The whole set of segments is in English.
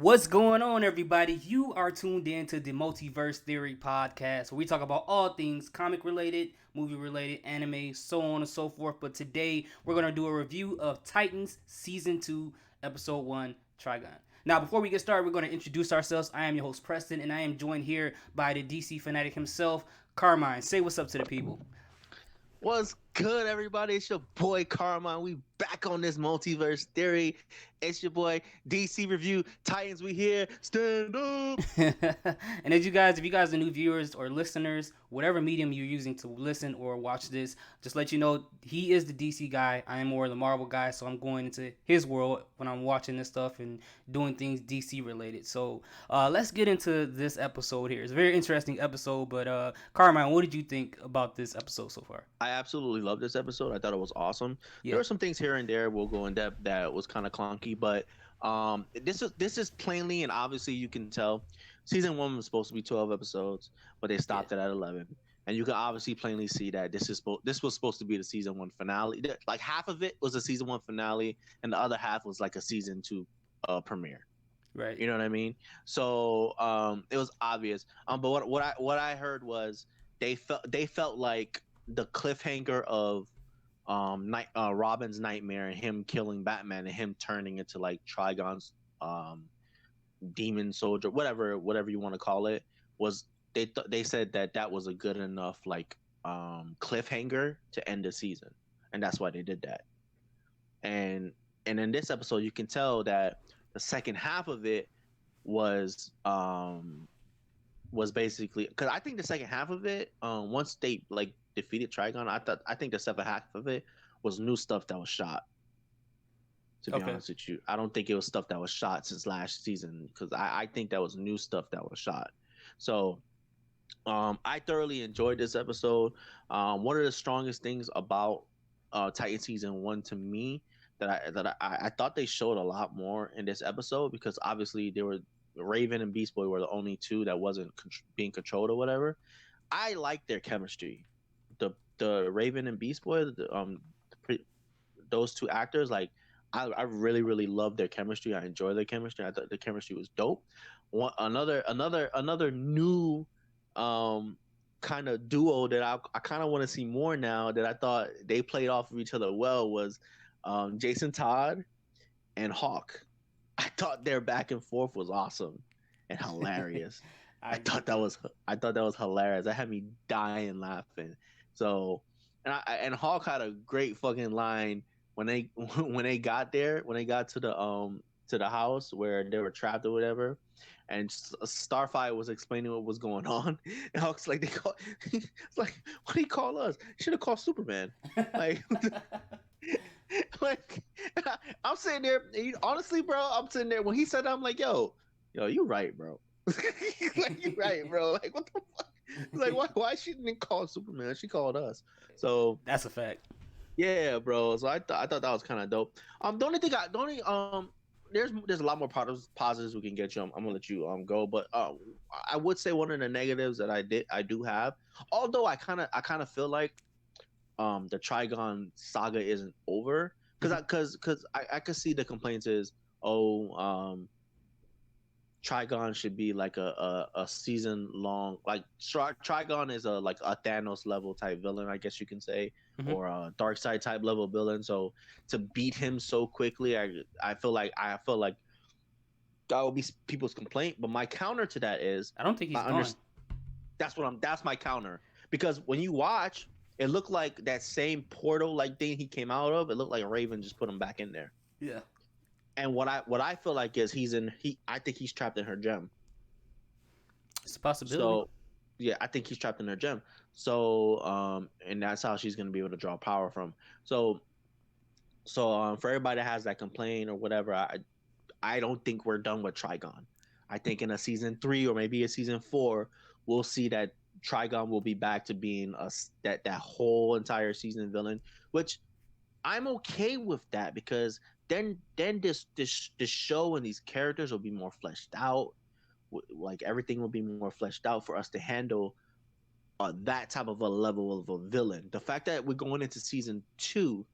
What's going on, everybody? You are tuned in to the Multiverse Theory podcast, where we talk about all things comic related, movie related, anime, so on and so forth. But today, we're going to do a review of Titans Season 2, Episode 1, Trigon. Now, before we get started, we're going to introduce ourselves. I am your host, Preston, and I am joined here by the DC fanatic himself, Carmine. Say what's up to the people. What's good, everybody? It's your boy Carmine. We back on this multiverse theory. It's your boy DC Review. Titans, we here. Stand up. And as you guys, if you guys are new viewers or listeners, whatever medium you're using to listen or watch this, just let you know he is the DC guy. I am more of the Marvel guy, so I'm going into his world when I'm watching this stuff and doing things DC related. So let's get into this episode here. It's a very interesting episode, but Carmine, what did you think about this episode so far? I absolutely love this episode. I thought it was awesome. There Yeah, were some things here and there we'll go in depth that was kind of clunky, but this is plainly and obviously you can tell season 1 was supposed to be 12 episodes, but they yeah, stopped it at 11. And you can obviously plainly see that this was supposed to be the season 1 finale. Like half of it was a season 1 finale, and the other half was like a season 2 premiere. right. You know what I mean? So it was obvious. But what I heard was they felt like the cliffhanger of Robin's nightmare and him killing Batman and him turning into like Trigon's um, demon soldier, whatever you want to call it, was they said that was a good enough like cliffhanger to end the season, and that's why they did that. And and in this episode, you can tell that the second half of it was was basically because I think the second half of it, once they like defeated Trigon, I think the second half of it was new stuff that was shot. To be Okay. honest with you, I don't think it was stuff that was shot since last season because I think that was new stuff that was shot. So I thoroughly enjoyed this episode. One of the strongest things about Titan season 1 to me that I thought they showed a lot more in this episode because obviously they were Raven and Beast Boy were the only two that wasn't being controlled or whatever. I like their chemistry. The Raven and Beast Boy, those two actors, like I really love their chemistry. I enjoy their chemistry. I thought the chemistry was dope. Another new um kind of duo that I kind of want to see more now that I thought they played off of each other well was Jason Todd and Hawk. I thought their back and forth was awesome and hilarious. I I agree thought with that that. was I thought that was hilarious. That had me dying laughing. So, and Hawk had a great fucking line when they when they got to the house where they were trapped or whatever, and Starfire was explaining what was going on, and Hawk's like it's like what do you call us? Should have called Superman. Like like I'm sitting there, honestly, bro. I'm sitting there when he said that, I'm like, yo, you right, bro. Like you right, bro. Like what the fuck? Like why she didn't call Superman? She called us. So That's a fact. yeah, bro. So I thought that was kind of dope. The only there's a lot more positives we can get you. I'm gonna let you go, but I would say one of the negatives that I do have, although I kind of feel like the Trigon saga isn't over Hmm. because I could see the complaints is oh Trigon should be like a season long like Trigon is a like a Thanos level type villain, I guess you can say, Hmm. or a Dark Side type level villain. So to beat him so quickly, I feel like that would be people's complaint. But my counter to that is I don't think he's I gone. understand. That's my counter because when you watch, it looked like that same portal like thing he came out of. It looked like Raven just put him back in there. Yeah, And what I feel like is I think he's trapped in her gem. it's a possibility. So yeah, I think he's trapped in her gem. So and that's how she's gonna be able to draw power from. So for everybody that has that complaint or whatever, I don't think we're done with Trigon. I think in a season 3 or maybe a season 4, we'll see that Trigon will be back to being that whole entire season villain, which I'm okay with that because then this show and these characters will be more fleshed out. Like everything will be more fleshed out for us to handle that type of a level of a villain. The fact that we're going into season 2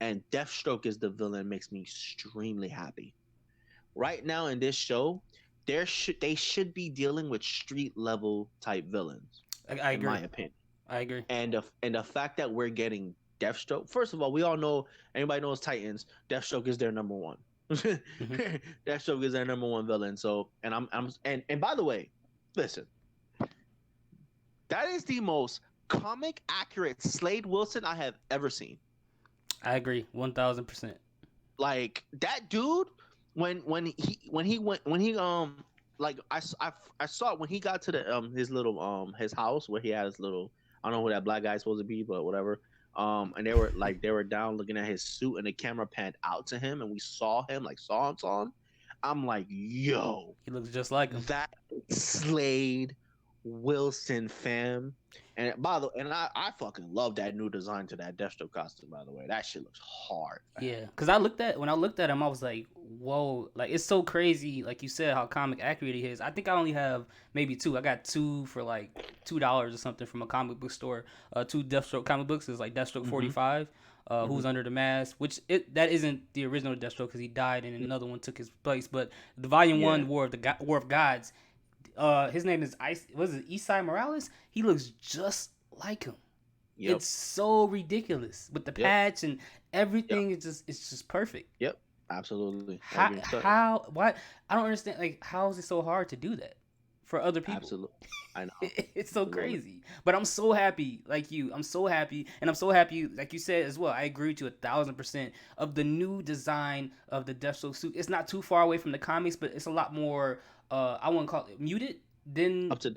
and Deathstroke is the villain makes me extremely happy. Right now in this show, they should be dealing with street level type villains, I in my agree. opinion. I agree. And the fact that we're getting Deathstroke. First of all, we all know, anybody knows Titans. Deathstroke is their number one. Hmm. Deathstroke is their number one villain. So, and by the way, listen, that is the most comic accurate Slade Wilson I have ever seen. I agree. 1,000%. Like that dude, when he like I saw it when he got to the his little his house where he had his little, I don't know who that black guy's supposed to be, but whatever. And they were down looking at his suit, and the camera panned out to him, and we saw him, like saw him. I'm like, yo, He looks just like him. that Slade Wilson, fam. And I fucking love that new design to that Deathstroke costume, by the way. That shit looks hard, fam. Yeah, because when I looked at him, I was like, "Whoa!" Like it's so crazy. Like you said, how comic accurate he is. I think I only have maybe two. I got two for like $2 or something from a comic book store. Two Deathstroke comic books. Is like Deathstroke Mm-hmm. 45. Who's Mm-hmm. under the mask? Which that isn't the original Deathstroke because he died and another one took his place. But the Volume Yeah. One War of Gods. His name is Ice. Was it Isai Morales? He looks just like him. Yep. It's so ridiculous with the Yep. patch and Yep. everything. It's just perfect. Yep. Absolutely. I agree. So How why I don't understand. Like how is it so hard to do that for other people? absolutely. I know. It's so Absolutely. crazy. But I'm so happy, like you. I'm so happy, and I'm so happy, like you said as well. I agree with you 1,000% of the new design of the Deathstroke suit. It's not too far away from the comics, but it's a lot more. I wouldn't call it muted. Then Up to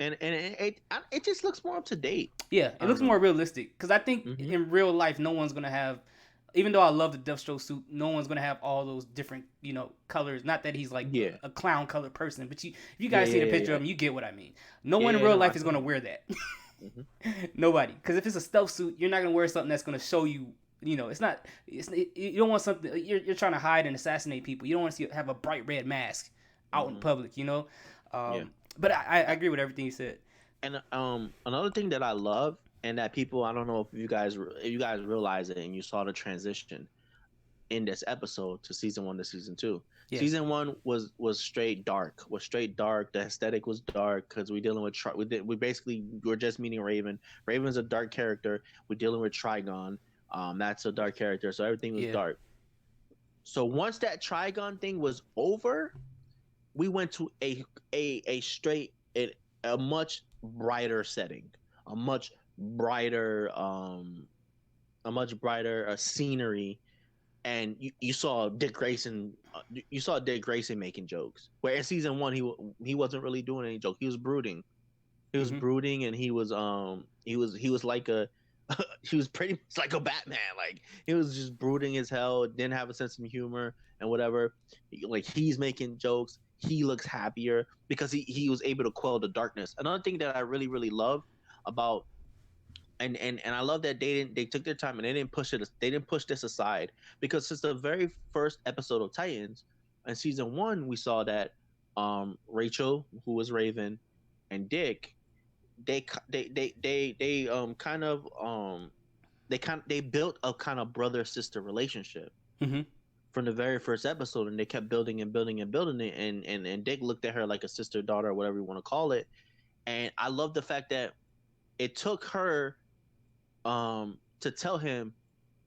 it just looks more up to date. yeah, I it don't looks know. more realistic because I think Mm-hmm. in real life, no one's gonna have. Even though I love the Deathstroke suit, no one's gonna have all those different, colors. Not that he's like Yeah. a clown color person, but if you Yeah. guys see Yeah. the Yeah. picture Yeah. of him, you get what I mean. No Yeah. one in Yeah. real No, I life is feel gonna you. wear that. Mm-hmm. Nobody, because if it's a stealth suit, you're not gonna wear something that's gonna show you. It's not. You don't want something. You're trying to hide and assassinate people. You don't want to have a bright red mask out in Mm-hmm. public. Yeah. But I agree with everything you said. And another thing that I love, and that people, I don't know if you guys realize it and you saw the transition in this episode to season 1 to season 2. Yeah. Season 1 was straight dark. Was straight dark. The aesthetic was dark because we're dealing with we're just meeting Raven. Raven's a dark character. We're dealing with Trigon. That's a dark character. So everything was Yeah. dark. So once that Trigon thing was over, we went to a straight a much brighter setting, a much brighter scenery, and you saw Dick Grayson. You saw Dick Grayson making jokes. Where in season 1 he wasn't really doing any joke. He was brooding. He was Hmm. brooding, and he was like a he was pretty much like a Batman. Like he was just brooding as hell. Didn't have a sense of humor and whatever. Like he's making jokes. He looks happier because he was able to quell the darkness. Another thing that I really love about, and I love that they took their time and they didn't push this aside, because since the very first episode of Titans in season 1 we saw that Rachel, who was Raven, and Dick, kind of they built a kind of brother sister relationship Hmm. from the very first episode, and they kept building and building and building it, and Dick looked at her like a sister, daughter, whatever you want to call it. And I love the fact that it took her to tell him,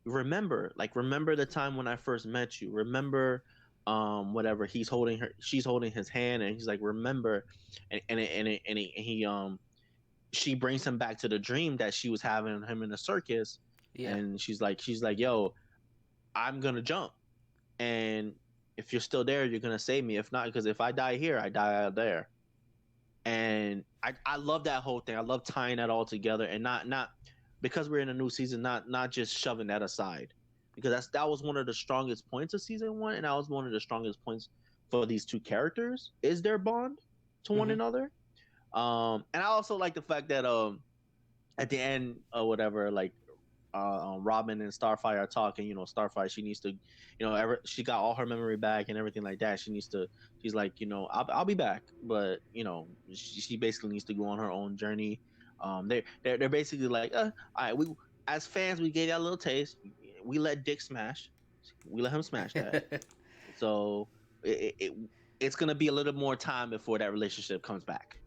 remember the time when I first met you, remember whatever. She's holding his hand, and he's like, remember. And she brings him back to the dream that she was having him in the circus. Yeah. And she's like, yo, I'm gonna jump, and if you're still there, you're gonna save me. If not, because if I die here, I die out there. And I love that whole thing. I love tying that all together, and not because we're in a new season, not just shoving that aside, because that was one of the strongest points of season 1, and that was one of the strongest points for these two characters, is their bond to one Hmm. another. And I also like the fact that at the end or whatever, like Robin and Starfire are talking. Starfire, she needs to, she got all her memory back and everything like that. She's like, I'll be back, but she basically needs to go on her own journey. They're basically like, all right, we as fans we gave that a little taste. We let Dick smash, we let him smash that. So it it's gonna be a little more time before that relationship comes back,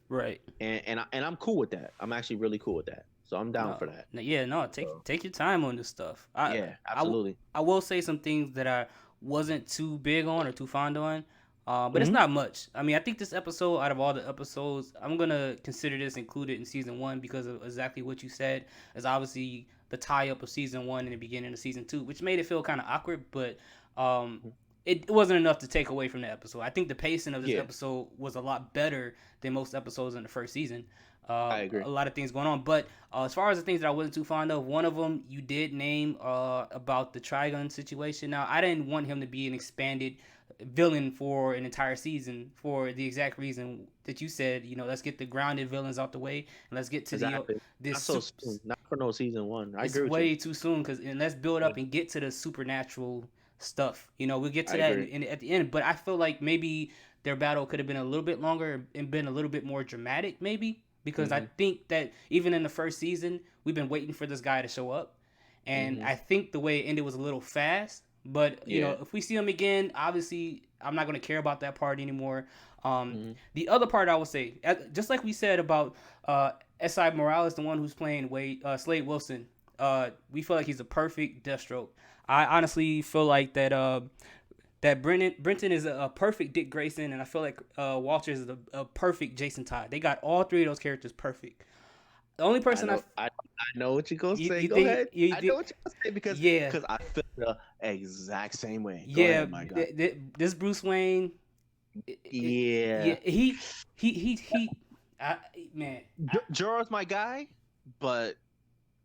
Right. and I'm cool with that. I'm actually really cool with that. So I'm down No, for that. yeah, no. So Take your time on this stuff. yeah, absolutely. I will say some things that I wasn't too big on or too fond on, but it's Hmm. not much. I mean, I think this episode, out of all the episodes, I'm gonna consider this included in season one because of exactly what you said. Is obviously the tie up of season one and the beginning of season two, which made it feel kind of awkward, but um, it wasn't enough to take away from the episode. I think the pacing of this Yeah, episode was a lot better than most episodes in the first season. I agree. A lot of things going on. But as far as the things that I wasn't too fond of, one of them you did name about the Trigun situation. Now, I didn't want him to be an expanded villain for an entire season for the exact reason that you said. You know, let's get the grounded villains out the way and let's get to the Exactly. this Not so super. soon. Not for no season one. I It's agree with you. way too soon because and let's build Yeah, up and get to the supernatural stuff. You know, we'll get to I that agree. at the end. But I feel like maybe their battle could have been a little bit longer and been a little bit more dramatic, maybe because I Hmm. think that even in the first season, we've been waiting for this guy to show up, and Hmm. I think the way it ended was a little fast. But you know, Yeah. if we see him again, obviously, I'm not going to care about that part anymore. Hmm. The other part I would say, just like we said about Si Morales, the one who's playing Wade Slade Wilson, we feel like he's a perfect Deathstroke. I honestly feel like that Brenton is a perfect Dick Grayson, and I feel like Walters is a perfect Jason Todd. They got all three of those characters perfect. The only I person know. I know what you're gonna say. you Go think ahead. you I know think what you're gonna say because yeah I feel the exact same way. Go yeah ahead, my guy. this Bruce Wayne yeah Yeah. he I, man Jorah's my guy, but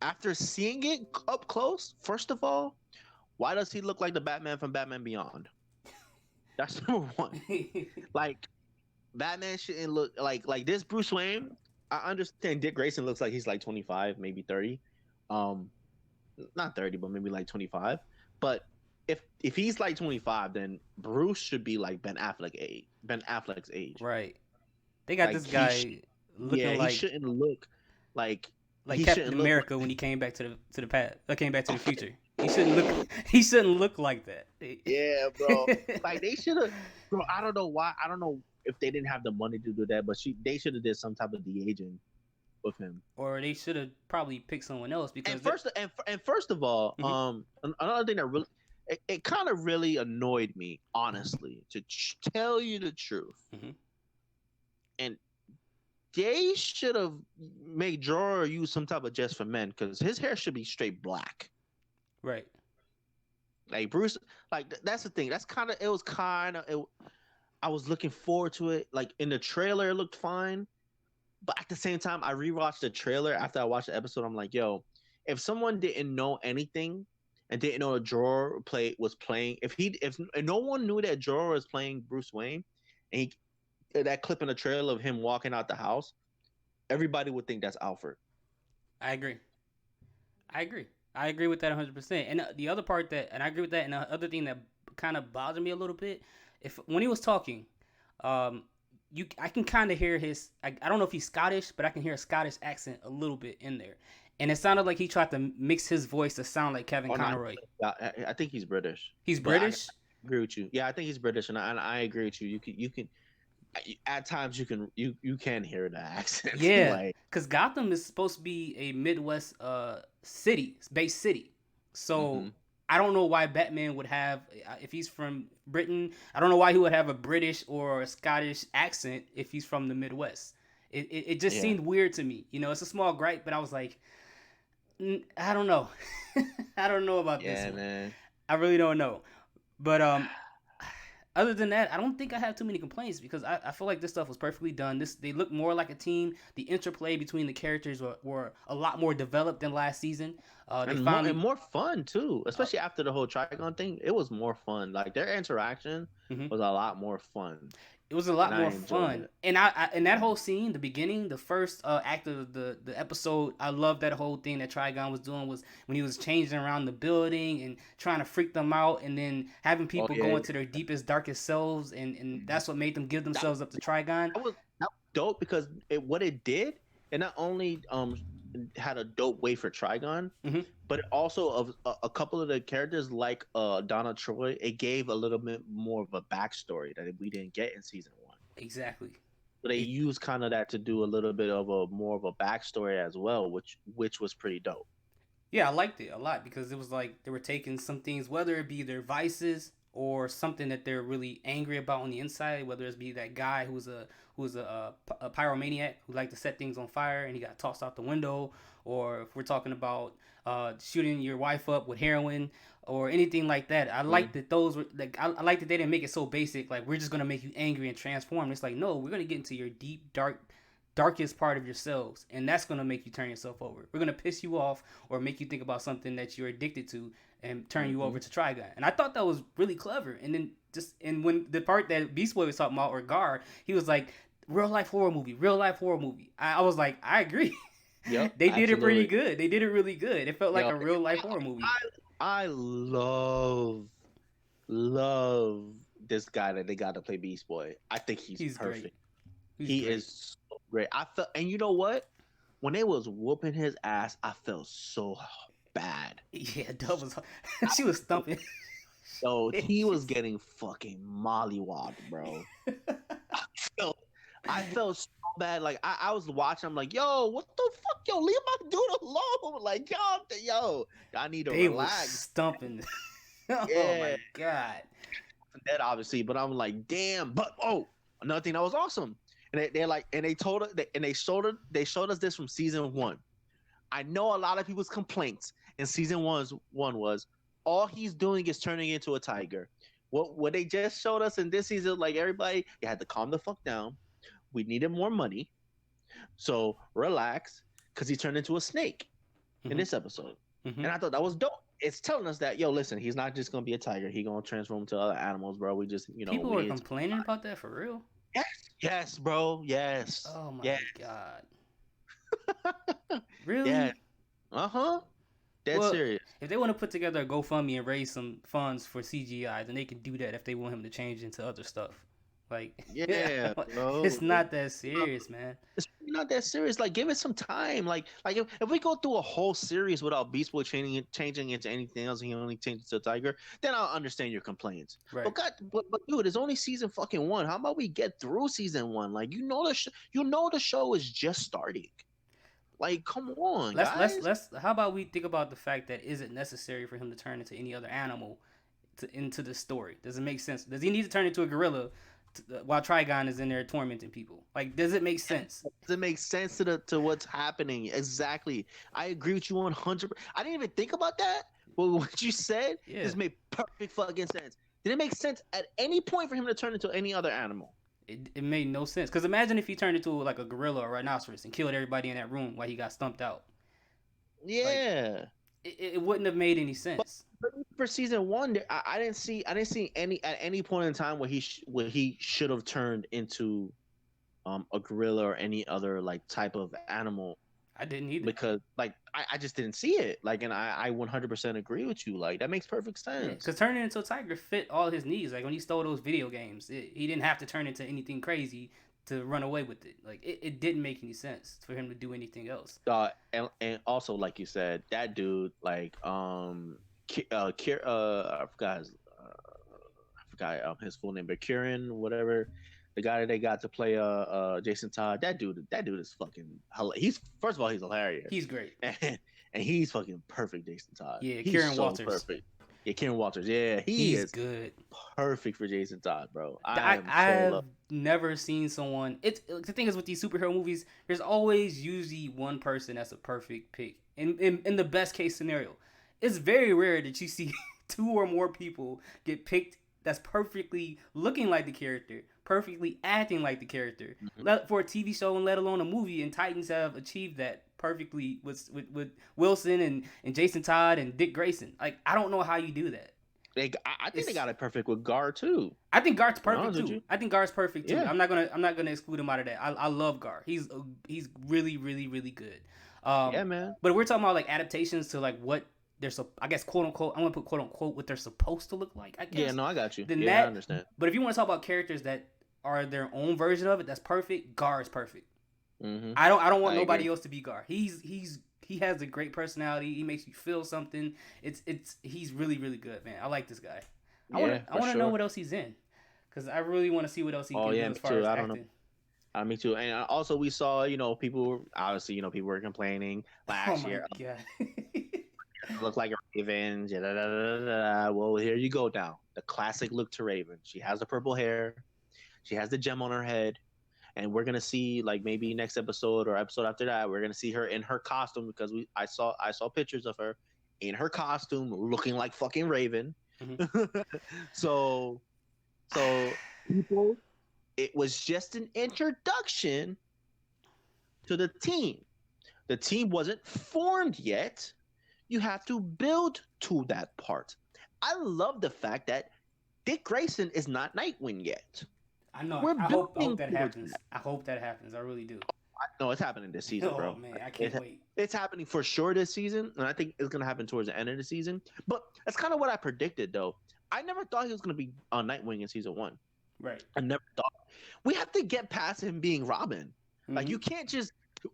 after seeing it up close, first of all, why does he look like the Batman from Batman Beyond? That's number one. Like Batman shouldn't look like this Bruce Wayne. I understand Dick Grayson looks like he's like 25, maybe 30. Um, not 30, but maybe like 25. But if he's like 25, then Bruce should be like Ben Affleck's age. right. They got Like this guy looking yeah, he shouldn't look like like he Captain shouldn't look America when he came back to the past, came back to the future. He shouldn't look he shouldn't look like that. yeah, bro. Like they should have, bro. I don't know why. I don't know if they didn't have the money to do that, but they should have did some type of de aging with him. Or they should have probably picked someone else And because first of all, mhm, another thing that really it kind of really annoyed me, honestly, to tell you the truth. mhm, And they should have made Jorah use some type of Just for Men because his hair should be straight black. right. Like Bruce, like that's the thing. That's kind of it was kind of it. I was looking forward to it. Like in the trailer, it looked fine, but at the same time, I rewatched the trailer after I watched the episode. I'm like, yo, if someone didn't know anything and didn't know that Jorah was playing, if no one knew that Jorah was playing Bruce Wayne, and that clip in the trailer of him walking out the house, everybody would think that's Alfred. I agree. I agree. I agree with that 100%. And the other part that, and I agree with that. And the other thing that kind of bothered me a little bit, if when he was talking, um, I can kind of hear his. I don't know if he's Scottish, but I can hear a Scottish accent a little bit in there, and it sounded like he tried to mix his voice to sound like Kevin Oh no, Conroy. I think he's British, He's but I British. agree with you. Yeah, I think he's British, and I agree with you. You can at times you can hear the accent. Yeah, Like, because Gotham is supposed to be a Midwest city, based city. So hmm I don't know why Batman would have, if he's from Britain, I don't know why he would have a British or a Scottish accent if he's from the Midwest. It just yeah, seemed weird to me. You know, it's a small gripe, but I was like, I don't know. I don't know about this yeah, one. man. I really don't know. But other than that, I don't think I have too many complaints because I feel like this stuff was perfectly done. They look more like a team. The interplay between the characters were a lot more developed than last season. They And finally more fun too, uh, especially after the whole Trigon thing. It was more fun. Like their interaction mhm. was a lot more fun, It was a and lot I more enjoyed fun. it. And in that whole scene, the beginning, the first act of the episode, I love that whole thing that Trigon was doing was when he was changing around the building and trying to freak them out, and then having Oh people go yeah, into their deepest, darkest selves, and mhm. that's what made them give that themselves up to Trigon. that was dope because what it did, it not only had a dope way for Trigon, Hmm. but also of a couple of the characters like Donna Troy, it gave a little bit more of a backstory that we didn't get in season one. Exactly. So they It, used kind of that to do a little bit of a more of a backstory as well, which was pretty dope. Yeah, I liked it a lot because it was like they were taking some things, whether it be their vices or something that they're really angry about on the inside, whether it be that guy who's a pyromaniac who liked to set things on fire and he got tossed out the window, or if we're talking about shooting your wife up with heroin or anything like that. I like Mm. that those were like I like that they didn't make it so basic like we're just gonna make you angry and transform. It's like no, we're gonna get into your deep darkest part of yourselves, and that's gonna make you turn yourself over. We're gonna piss you off or make you think about something that you're addicted to and turn you Mm-hmm. over to Trigon. And I thought that was really clever. And then when the part that Beast Boy was talking about or Gar, he was like real life horror movie, real life horror movie. I was like, I agree. Yep, They did it pretty absolutely. good. They did it really good. It felt like Yo, a real life horror movie. I love this guy that they got to play Beast Boy. I think he's He's great. perfect. He's He great. is so great. I felt, and you know what? When they was whooping his ass, I felt so bad. Yeah, Dove was. She was stumping. So he was She's- getting fucking mollywopped, bro. I felt, I felt so bad. Like I was watching. I'm like, yo, what the fuck, yo, leave my dude alone. Like, yo, I need to they was relax. stumping. Oh Yeah, my god. dead obviously, but I'm like, damn. But another thing that was awesome, and they're like, and they told us, and they showed us this from season one. I know a lot of people's complaints in one was all he's doing is turning into a tiger. What they just showed us in this season, like everybody, you had to calm the fuck down. We needed more money, so relax, because he turned into a snake in Hmm. this episode, Hmm. and I thought that was dope. It's telling us that yo, listen, he's not just gonna be a tiger. He gonna transform to other animals, bro. We just, People we were need to. complaining about that for real. Yes, yes, bro. Yes, Oh my yeah, god. yeah. Really? Uh huh. Dead Well, serious. if they want to put together a GoFundMe and raise some funds for CGI, then they can do that if they want him to change into other stuff. Like, Yeah, bro. it's not that serious, man. It's really not that serious. Like, give it some time. Like if we go through a whole series without Beast Boy changing into anything else, and he only changes to a tiger, then I'll understand your complaints. Right. But God, but dude, it's only season fucking one. How about we get through season one? Like, you know the show is just starting. Like, come on, guys. Let's. How about we think about the fact that is it necessary for him to turn into any other animal into the story? Does it make sense? Does he need to turn into a gorilla while Trigon is in there tormenting people? Like, does it make sense? Does it make sense to what's happening? Exactly. I agree with you 100. I didn't even think about that, but what you said Yeah. just made perfect fucking sense. Did it make sense at any point for him to turn into any other animal? It made no sense. Because imagine if he turned into like a gorilla or a rhinoceros and killed everybody in that room while he got stumped out. Like, Yeah. it wouldn't have made any But, sense. but for season one, I didn't see any at any point in time where he should have turned into a gorilla or any other like type of animal, I didn't either. because like I just didn't see it. Like, and I 100% agree with you. Like, that makes perfect Yeah, sense. because turning into a tiger fit all his needs. Like when he stole those video games, he didn't have to turn into anything crazy to run away with it. Like it didn't make any sense for him to do anything else. And also, like you said, that dude, like, I forgot his full name, but Kieran, whatever, the guy that they got to play Jason Todd. That dude is fucking. He's, first of all, he's hilarious, He's great. and he's fucking perfect, Jason Todd. Yeah, He's Kieran so Walters. perfect. Yeah, Kieran Walters. Yeah, he He's is good. perfect for Jason Todd, bro. I am so I've love. never seen someone. It's the thing is with these superhero movies, there's always usually one person that's a perfect pick. In the best case scenario, it's very rare that you see two or more people get picked that's perfectly looking like the character, perfectly acting like the character. Mhm. For a TV show and let alone a movie, and Titans have achieved that perfectly with Wilson and Jason Todd and Dick Grayson. Like I don't know how you do that. I think they It's got it perfect with Gar too. I think Gar's To be perfect honest with too. you. I think Gar's perfect too. Yeah. I'm not gonna exclude him out of that. I love Gar. He's really really good. Yeah, man. But we're talking about like adaptations to like what they're so I guess quote unquote I'm gonna put quote unquote what they're supposed to look like. I guess. Yeah, no, I got you. Then Yeah, I that. understand. But if you want to talk about characters that are their own version of it, that's perfect. Gar is perfect. Mm-hmm. I don't want I nobody agree. else to be Gar. He has a great personality. He makes you feel something. It's he's really really good, man. I like this guy. Yeah, I for want to know sure. what else he's in, because I really want to see what else he Oh can yeah, do me as far too. as I don't know. acting. Me too. And also, we saw, people obviously, people were complaining Oh last my year. god. Look like a Raven. Da, da, da, da, da, da. Well, here you go now. The classic look to Raven. She has the purple hair. She has the gem on her head. And we're gonna see, like, maybe next episode or episode after that, we're gonna see her in her costume, because I saw pictures of her in her costume looking like fucking Raven. Mhm. so so people, it was just an introduction to the team. The team wasn't formed yet. You have to build to that part. I love the fact that Dick Grayson is not Nightwing yet. I know. We're I hope building that towards happens. that. I hope that happens. I really do. No, it's happening this season, Oh bro. man, I can't It, wait. it's happening for sure this season, and I think it's gonna happen towards the end of the season. But that's kind of what I predicted, though. I never thought he was gonna be on Nightwing in season one. Right. I never thought. We have to get past him being Robin. Like, Mm-hmm.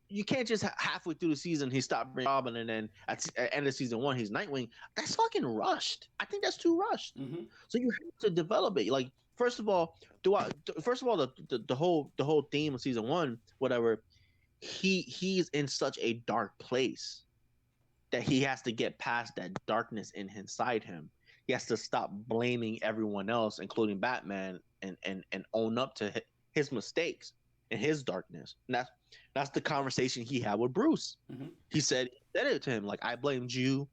you can't just halfway through the season he stopped being Robin, and then at end of season one he's Nightwing. That's fucking rushed. I think that's too rushed. Mm-hmm. So you have to develop it. Like, first of all, the whole theme of season one, whatever, he's in such a dark place that he has to get past that darkness inside him. He has to stop blaming everyone else, including Batman, and own up to his mistakes and his darkness. And that's the conversation he had with Bruce. Mm-hmm. He said it to him, like, I blamed you,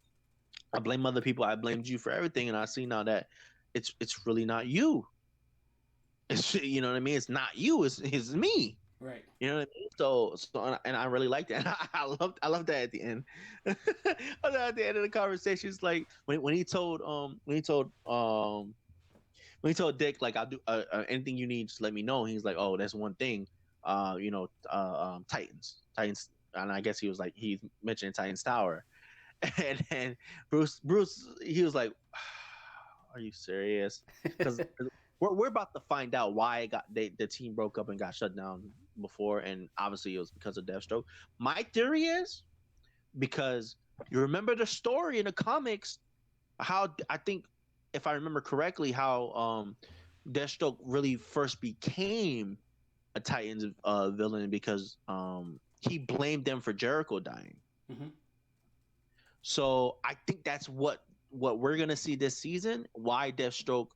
I blame other people, I blamed you for everything, and I see now that it's really not you. It's, you know what I mean? It's not you. It's me. Right. You know what I mean? So, and I really like that. I love that at the end. At the end of the conversation, it's like when he told Dick, like, I'll do anything you need, just let me know. He's like, oh, that's one thing. Titans, and I guess he's mentioning Titans Tower, and then Bruce, he was like, are you serious? Because we're about to find out why the team broke up and got shut down before, and obviously it was because of Deathstroke. My theory is because you remember the story in the comics, how I think, if I remember correctly, how Deathstroke really first became a Titans villain, because he blamed them for Jericho dying. Mm-hmm. So I think that's what we're gonna see this season. Why Deathstroke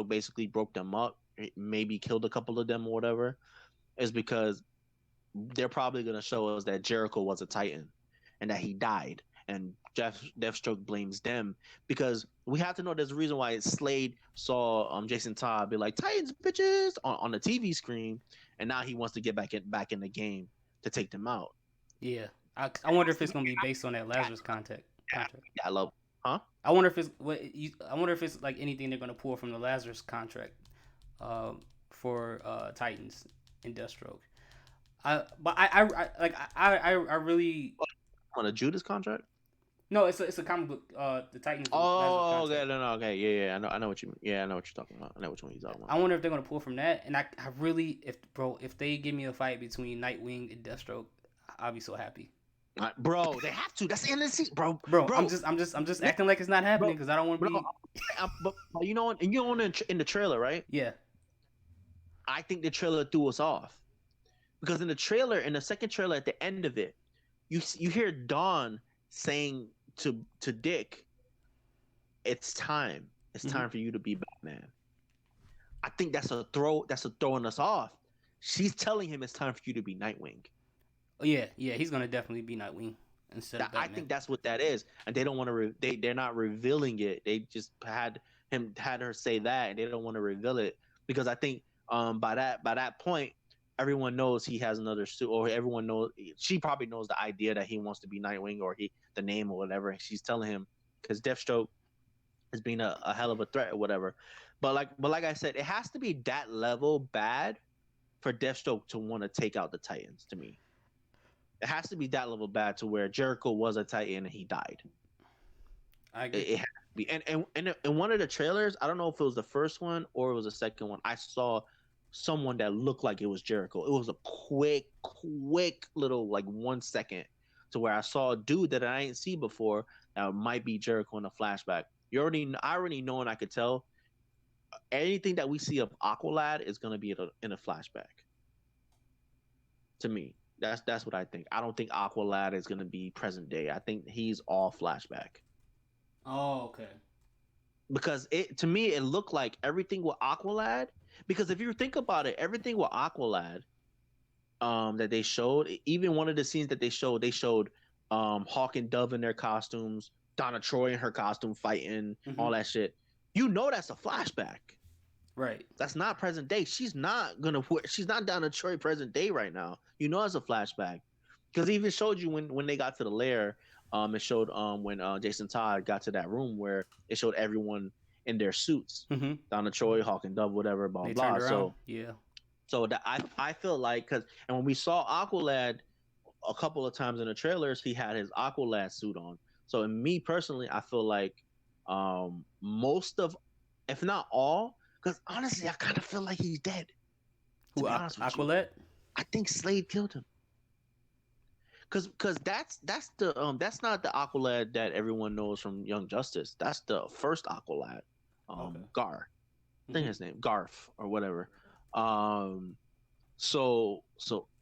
basically broke them up, maybe killed a couple of them or whatever, is because they're probably gonna show us that Jericho was a Titan and that he died, and Deathstroke blames them, because we have to know there's a reason why Slade saw Jason Todd be like Titans bitches on the TV screen, and now he wants to get back in the game to take them out. Yeah. I wonder if it's gonna be based on that Lazarus contract. Yeah, I love, huh? I wonder if it's I wonder if it's like anything they're gonna pull from the Lazarus contract, for Titans and Deathstroke. I really On a Judas contract. no. It's a comic book. The Titans Lazarus Oh, okay, contract. no, okay, yeah, I know what you mean. Yeah, I know what you're talking about. I know which one you're talking about. I wonder if they're gonna pull from that. And I really, if they give me a fight between Nightwing and Deathstroke, I'll be so happy. Bro, they have to. That's the end of the season, bro. Bro, Bro, I'm just acting like it's not happening bro, because I don't want to bro. be. But in the trailer, right? Yeah. I think the trailer threw us off, because in the second trailer, at the end of it, you hear Dawn saying to Dick, "It's time. It's Mm-hmm. time for you to be Batman." I think that's a throw. That's a throwing us off. She's telling him it's time for you to be Nightwing. Oh, yeah, yeah. He's gonna definitely be Nightwing instead of I Batman. think that's what that is, and they don't want to. They're not revealing it. They just had her say that, and they don't want to reveal it, because I think by that point, everyone knows he has another suit, or everyone knows, she probably knows the idea that he wants to be Nightwing, or the name or whatever. And she's telling him, because Deathstroke has been a hell of a threat or whatever. But like I said, it has to be that level bad for Deathstroke to want to take out the Titans. To me, it has to be that level bad to where Jericho was a Titan and he died. I It, agree. it has to be. And in one of the trailers, I don't know if it was the first one or it was the second one, I saw someone that looked like it was Jericho. It was a quick little like 1 second to where I saw a dude that I didn't see before that might be Jericho in a flashback. I already know, and I could tell anything that we see of Aqualad is gonna be in a flashback. To me, that's what I think. I don't think Aqualad is gonna be present day. I think he's all flashback Oh, okay. because it to me it looked like everything with Aqualad. Because if you think about it, everything with Aqualad that they showed, even one of the scenes that they showed Hawk and Dove in their costumes, Donna Troy in her costume fighting, Mm-hmm. all that shit. You know that's a flashback. Right. That's not present day. She's not Donna Troy present day right now. You know it's a flashback. Because it even showed you when they got to the lair, it showed when Jason Todd got to that room where it showed everyone in their suits. Mm-hmm. Donna Troy, Hawk and Dove, whatever, blah They turned blah. around. Yeah. So that I feel like because and when we saw Aqualad a couple of times in the trailers, he had his Aqualad suit on. So in me personally, I feel like most of, if not all, because honestly, I kind of feel like he's dead. To Who? be honest with you, Aqualet? I think Slade killed him. Because that's not the Aqualad that everyone knows from Young Justice. That's the first Aqualad, Okay. Gar. I think Mm-hmm. his name Garth or whatever. Um, so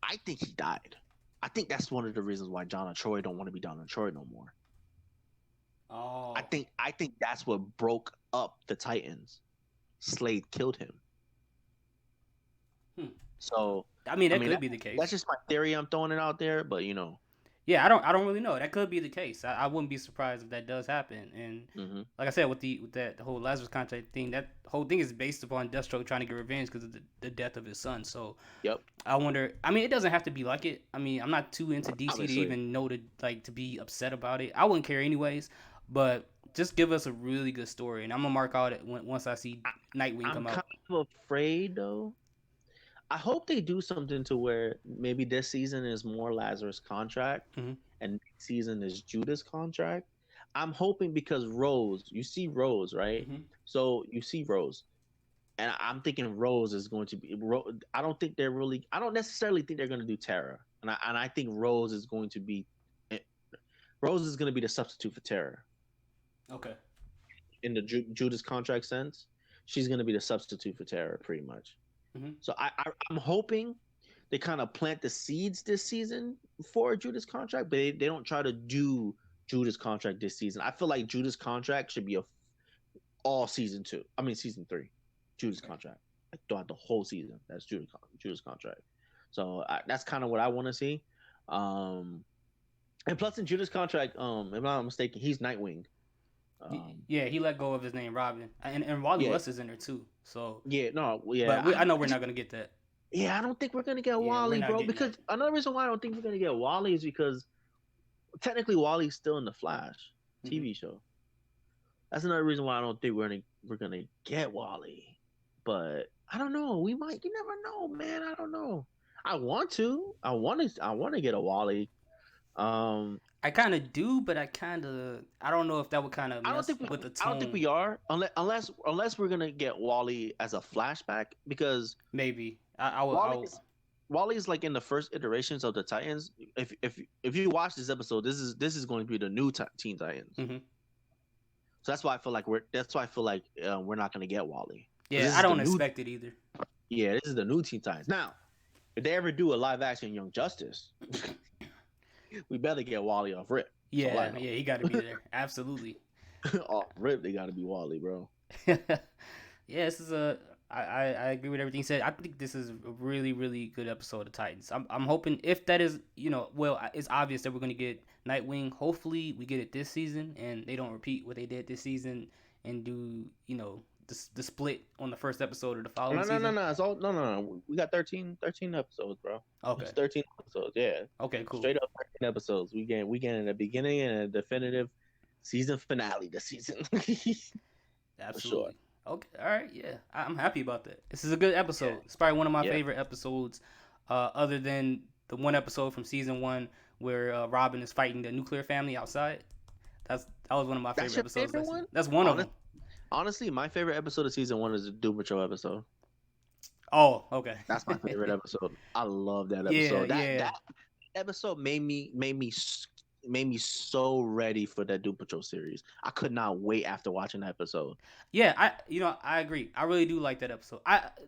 I think he died. I think that's one of the reasons why Donna Troy don't want to be Donna Troy no more. Oh. I think that's what broke up the Titans. Slade killed him. Hmm. So I mean, I that mean could be the that's case. just my theory. I'm throwing it out there, but you know. Yeah, I don't really know. That could be the case. I wouldn't be surprised if that does happen. And Hmm. like I said, with that the whole Lazarus contract thing, that whole thing is based upon Deathstroke trying to get revenge because of the death of his son. So Yep. I wonder. I mean, it doesn't have to be like it. I mean, I'm not too into DC to Obviously, even know to to be upset about it. I wouldn't care anyways. But just give us a really good story, and I'm gonna mark out it once I see I, Nightwing I'm come kind out. of afraid though. I hope they do something to where maybe this season is more Lazarus contract Hmm. and next season is Judas contract. I'm hoping because Rose, you see Rose, right? Hmm. So you see Rose, and I'm thinking Rose is going to be. I don't think they're really. I don't necessarily think they're going to do Terra, and I think Rose is going to be. eh, Rose is going to be the substitute for Terra Okay. in the Judas contract sense. She's going to be the substitute for Terra, pretty much. Hmm. So I'm hoping they kind of plant the seeds this season for Judas contract, but they don't try to do Judas contract this season. I feel like Judas contract should be a all season two. I mean season three, Judas Okay. contract. Like throughout the whole season, that's Judas contract. So that's kind of what I want to see. Um, and plus in Judas contract, if I'm not mistaken, he's Nightwing. Um, Yeah, he let go of his name, Robin, and Wally yeah, West is in there too. So, yeah, no, yeah. but I know we're not gonna get that. Yeah, I don't think we're gonna get Yeah, we're Wally, not bro. getting that. Because another reason why I don't think we're gonna get Wally is because technically Wally's still in the Flash Hmm. TV show. That's another reason why I don't think we're gonna get Wally. But I don't know. We might. You never know, man. I don't know. I want to. I want to get a Wally. Um, I kind of do, but I don't know if that would kind of I don't mess think we. with the I don't think tone. we are unless we're gonna get Wally as a flashback because Maybe I will. Wally's Wally's like in the first iterations of the Titans. If you watch this episode, this is going to be the new Teen Titans. Hmm. So that's why I feel like we're not going to get Wally because Yeah, this I is the don't new expect it either. this is the new Teen Titans. Now, if they ever do a live action Young Justice, we better get Wally off Rip. That's all I Yeah, know. yeah, he got to be there. Absolutely. Off Rip, they got to be Wally, bro. Yeah, this is a. I agree with everything you said. I think this is a really really good episode of Titans. I'm hoping if that is well it's obvious that we're gonna get Nightwing. Hopefully we get it this season and they don't repeat what they did this season and do the split on the first episode of the following No, no, no, season. no. It's all no. We got 13 episodes, bro. It's Okay. 13 episodes. Yeah, Okay. Cool. straight up 13 episodes. We get a beginning and a definitive season finale this season for sure. Absolutely. Okay. All right. Yeah, I'm happy about that. This is a good Yeah, episode. It's probably one of my yeah. favorite episodes, other than the one episode from season one where Robin is fighting the nuclear family outside. That was one of my That's favorite your episodes. favorite one? That's one of Honest, them. honestly, my favorite episode of season one is the Doom Patrol episode. Oh, okay. That's my favorite episode. I love that Yeah, episode. yeah. That episode made me so ready for that Doom Patrol series. I could not wait after watching that episode. Yeah, I agree. I really do like that episode.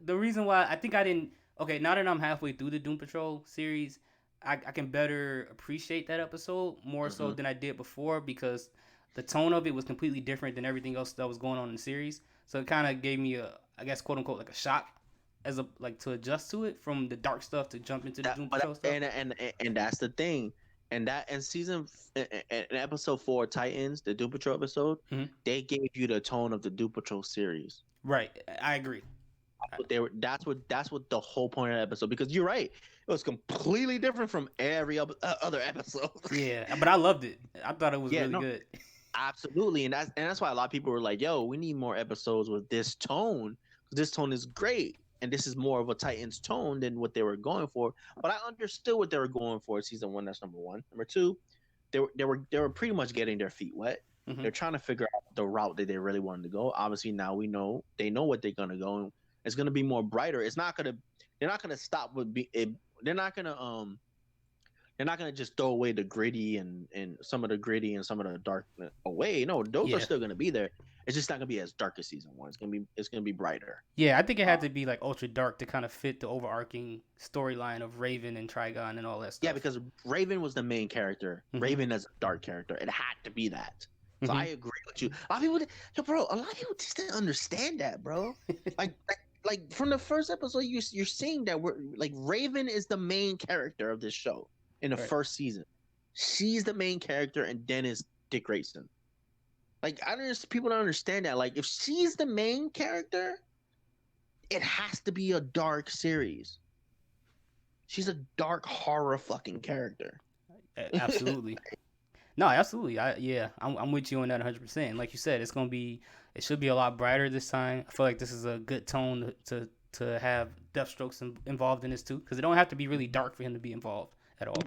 The reason why I think I didn't okay, now that I'm halfway through the Doom Patrol series, I can better appreciate that episode more so Hmm. than I did before because the tone of it was completely different than everything else that was going on in the series. So it kind of gave me a, I guess, quote unquote, like a shock as a like to adjust to it from the dark stuff to jump into the That Doom but Patrol stuff. and that's the thing. And that and in episode 4 Titans, the Doom Patrol episode, Hmm. they gave you the tone of the Doom Patrol series. Right, I agree. What they were that's what the whole point of the episode, because you're right. It was completely different from every other episode. Yeah, but I loved it. I thought it was Yeah, really no, good. absolutely. And that's why a lot of people were like, "Yo, we need more episodes with this tone. This tone is great." And this is more of a Titans tone than what they were going for. But I understood what they were going for in season 1. That's number 1. Number 2, they were pretty much getting their feet wet. Hmm. They're trying to figure out the route that they really wanted to go. Obviously, now we know they know what they're gonna go. And it's gonna be more brighter. It's not gonna. They're not gonna stop with be. It, they're not gonna they're not gonna just throw away the gritty and some of the gritty and some of the dark away. No, those are Yeah. still gonna be there. It's just not gonna be as dark as season 1. It's gonna be brighter. Yeah, I think it Uh, had to be like ultra dark to kind of fit the overarching storyline of Raven and Trigon and all that yeah, stuff. because Raven was the main character. Hmm. Raven as a dark character. It had to be that. So I Hmm. agree with you. A lot of people, yo, bro. A lot of people just didn't understand that, bro. Like from the first episode, you're seeing that we're like Raven is the main character of this show in the Right. first season. She's the main character, and then is Dick Grayson. Like I don't people don't understand that. Like if she's the main character, it has to be a dark series. She's a dark horror fucking character. Absolutely. No, absolutely. I'm with you on that 100%. Like you said, it should be a lot brighter this time. I feel like this is a good tone to have Deathstrokes involved in this too, because it don't have to be really dark for him to be involved at all.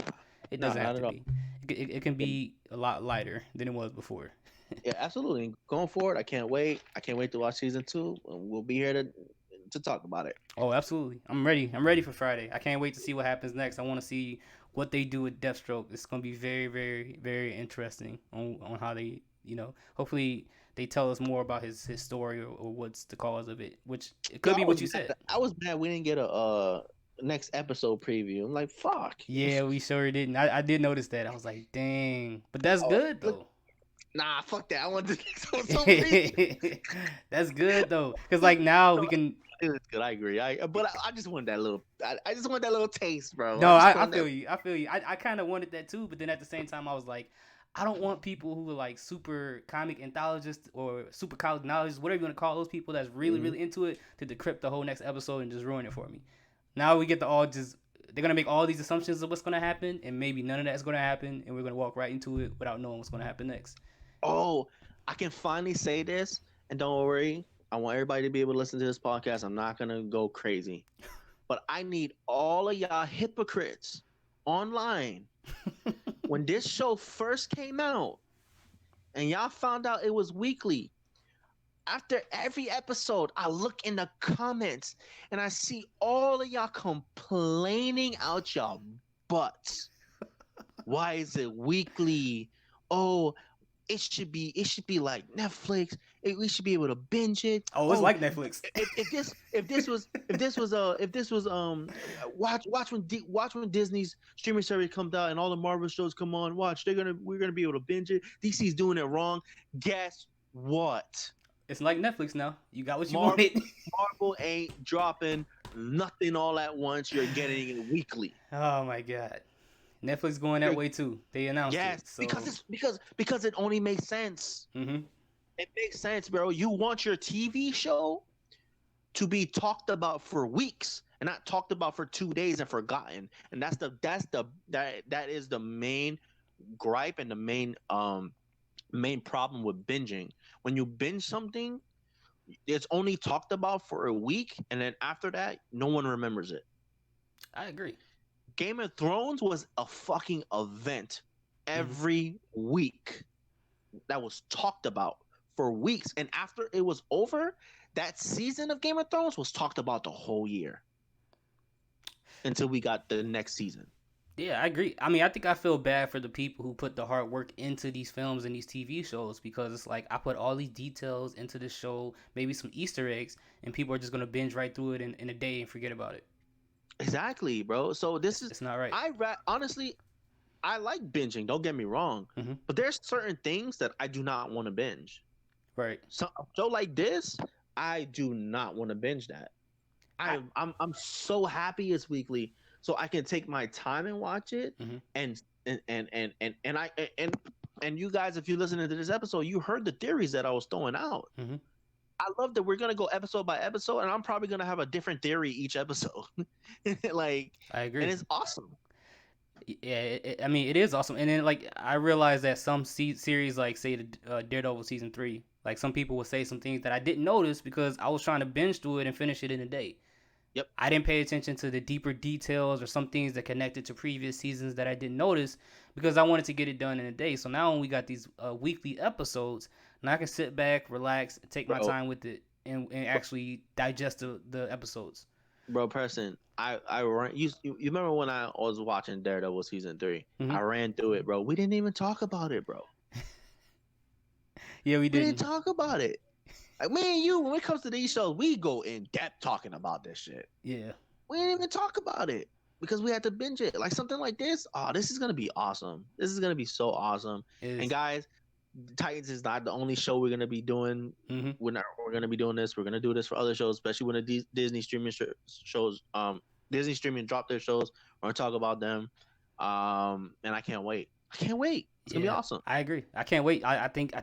It No, doesn't have not to at all. be. It can be a lot lighter than it was before. Yeah, absolutely. Going forward, I can't wait. I can't wait to watch season 2. And we'll be here to talk about it. Oh, absolutely. I'm ready. I'm ready for Friday. I can't wait to see what happens next. I want to see what they do with Deathstroke. It's going to be very, very, very interesting on how they, hopefully they tell us more about his story or what's the cause of it, which it Yo, could be what you said. I was mad we didn't get a next episode preview. I'm like, fuck. Yeah, we sure didn't. I did notice that. I was like, dang. But that's Oh, good, look, though. nah, fuck that. I want to so preview. That's good, though. Because, like, now we can. It's good. I agree. I just want that little. I just want that little taste, bro. No, I just I want feel that. you. I feel you. I kind of wanted that too, but then at the same time, I was like, I don't want people who are like super comic anthologists or super comic knowledge, whatever you want to call those people that's really, Mhm. really into it, to decrypt the whole next episode and just ruin it for me. Now we get to all just. They're gonna make all these assumptions of what's gonna happen, and maybe none of that's gonna happen, and we're gonna walk right into it without knowing what's gonna happen next. Oh, I can finally say this, and don't worry. I want everybody to be able to listen to this podcast. I'm not gonna go crazy, but I need all of y'all hypocrites online when this show first came out, and y'all found out it was weekly. After every episode, I look in the comments and I see all of y'all complaining out y'all butts. Why is it weekly? Oh, it should be like Netflix. We should be able to binge it. Oh, it's Oh, like Netflix. if this was watch when Disney's streaming service comes out and all the Marvel shows come on. Watch, we're gonna be able to binge it. DC's doing it wrong. Guess what? It's like Netflix now. You got what you Marvel, wanted. Marvel ain't dropping nothing all at once. You're getting it weekly. Oh my god. Netflix going that You're, way too. They announced yes, it. So because it only makes sense. mhm. It makes sense, bro. You want your TV show to be talked about for weeks and not talked about for 2 days and forgotten. And that is the main gripe and the main problem with binging. When you binge something, it's only talked about for a week, and then after that, no one remembers it. I agree. Game of Thrones was a fucking event Mhm. every week that was talked about for weeks, and after it was over, that season of Game of Thrones was talked about the whole year until we got the next season. Yeah, I agree. I mean, I think I feel bad for the people who put the hard work into these films and these TV shows because it's like I put all these details into the show, maybe some Easter eggs, and people are just gonna binge right through it in a day and forget about it. Exactly, bro. So this is It's not right. honestly, I like binging. Don't get me wrong, Hmm. but there's certain things that I do not want to binge. Right. So a show like this, I do not want to binge that. I. I'm so happy it's weekly, so I can take my time and watch it. Hmm. And and you guys, if you listening to this episode, you heard the theories that I was throwing out. Hmm. I love that we're gonna go episode by episode, and I'm probably gonna have a different theory each episode. Like, I and agree. it's awesome. Yeah, I mean, it is awesome. And then like I realized that some series, like say the Daredevil season 3, like some people would say some things that I didn't notice because I was trying to binge through it and finish it in a day. Yep, I didn't pay attention to the deeper details or some things that connected to previous seasons that I didn't notice because I wanted to get it done in a day. So now when we got these weekly episodes, now I can sit back, relax, take my bro. time with it, and actually digest the episodes. Bro, person, I ran. You remember when I was watching Daredevil season 3? I Hmm. ran through it, bro. We didn't even talk about it, bro. Yeah, we We didn't didn't. talk about it. Like, me and you, when it comes to these shows, we go in depth talking about this shit. Yeah, We didn't even talk about it because we had to binge it. Like something like this. Oh, this is gonna be awesome. This is gonna be so awesome. it And is. guys, Titans is not the only show we're gonna be doing. Hmm. We're gonna be doing this. We're gonna do this for other shows, especially when the Disney streaming shows. Disney streaming drop their shows. We're gonna talk about them. And I can't wait. I can't wait. It's gonna be Yeah, awesome. I agree. I can't wait. I think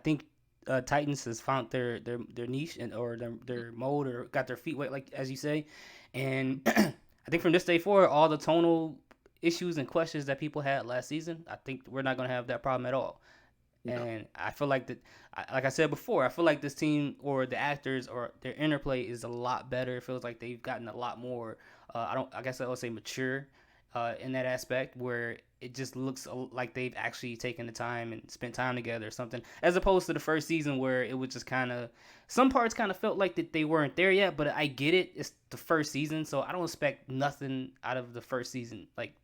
Titans has found their niche and or their mode or got their feet wet, like as you say, and I think from this day forward, all the tonal issues and questions that people had last season, I think we're not gonna have that problem at all. No. And I feel like that, like I said before, I feel like this team or the actors or their interplay is a lot better. It feels like they've gotten a lot more. I guess I would say mature, in that aspect where it just looks like they've actually taken the time and spent time together or something, as opposed to the first season where it was just kind of some parts kind of felt like that they weren't there yet. But I get it; it's the first season, so I don't expect nothing out of the first season. Like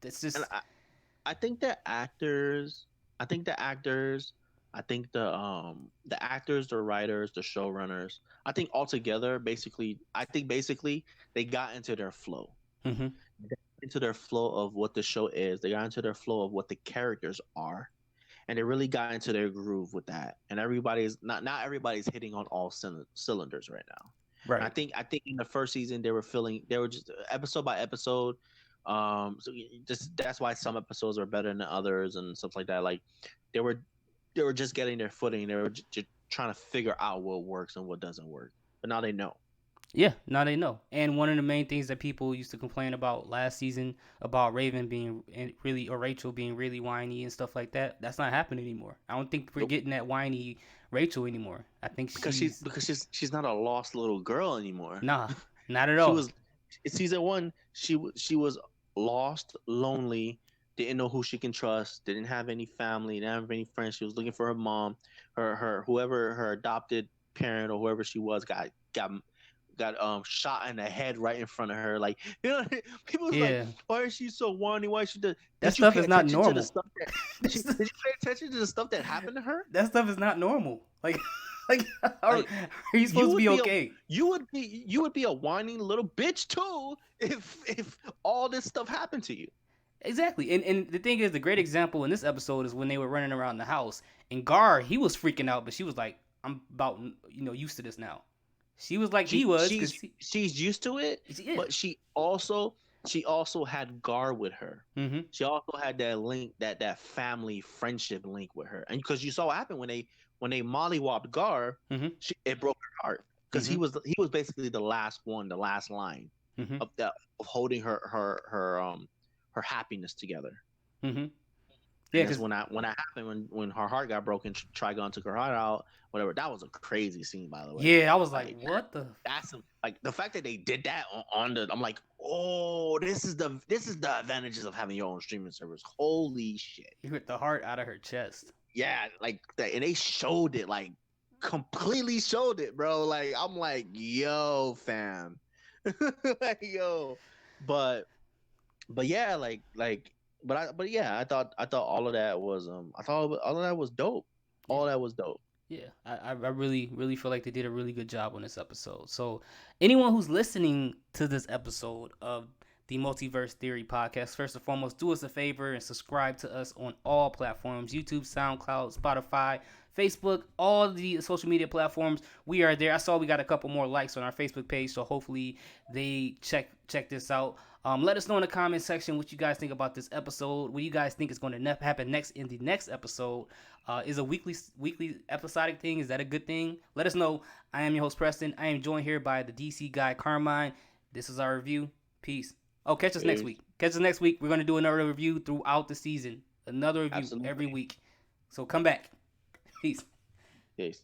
it's And just I think the actors, I think the actors, I think the actors, the writers, the showrunners, I think altogether basically I think basically they got into their flow. hmm. They got into their flow of what the show is. They got into their flow of what the characters are. And they really got into their groove with that. And everybody's not everybody's hitting on all cylinders right now. And Right. I think in the first season they were just episode by episode. So just that's why some episodes are better than others and stuff like that. Like they were they were just getting their footing. They were just trying to figure out what works and what doesn't work. But now they know. Yeah, now they know. And one of the main things that people used to complain about last season about Raven being really or Rachel being really whiny and stuff like that, that's not happening anymore. I don't think we're Nope. getting that whiny Rachel anymore. I think she's Because she's not a lost little girl anymore. nah, not at She all. was in season 1. She was lost, lonely, didn't know who she can trust, didn't have any family, didn't have any friends. She was looking for her mom, her whoever her adopted parent or whoever she was got shot in the head right in front of her. Like people was like, Yeah, why is she so whiny? Why is she? that Did you stuff pay is not attention to the normal. stuff that? That's Did you pay attention to the stuff that happened to her? that stuff is not normal. Like, like how Like are you you supposed to would be be a okay? you would be a whining little bitch too if all this stuff happened to you. Exactly. And the thing is, the great example in this episode is when they were running around the house, and Gar, he was freaking out, but she was like, I'm about, used to this now. She was like he She was, she's because she's used to it, yeah. but she also had Gar with her. Mm-hmm. She also had that link, that family friendship link with her, and because you saw what happened when they mollywopped Gar, Mm-hmm. it broke her heart because Mm-hmm. he was basically the last one, the last line Mm-hmm. of holding her happiness together. Mm-hmm. Yeah, And that's because when that happened when her heart got broken. Trigon took her heart out. Whatever. That was a crazy scene, by the way. yeah, I was like, Like what the? that's like the fact that they did that on the. I'm like, oh, this is the advantages of having your own streaming service. Holy shit! You ripped the heart out of her chest. Yeah, like that, and they showed it. Like completely showed it, bro. Like I'm like, yo, fam, like yo, but yeah, but yeah, I thought all of that was I thought all of that was dope. Yeah. All that was dope. Yeah, I really, really feel like they did a really good job on this episode. So, anyone who's listening to this episode of the Multiverse Theory podcast, first and foremost, do us a favor and subscribe to us on all platforms: YouTube, SoundCloud, Spotify, Facebook, all the social media platforms. We are there. I saw we got a couple more likes on our Facebook page, so hopefully they check this out. Let us know in the comment section what you guys think about this episode. What you guys think is going to happen next in the next episode. Is a weekly episodic thing? Is that a good thing? Let us know. I am your host Preston. I am joined here by the DC guy Carmine. This is our review. Peace. Oh, catch us next Peace. week. Catch us next week. We're gonna do another review throughout the season. Another review every Absolutely. week. So come back. Peace. Peace.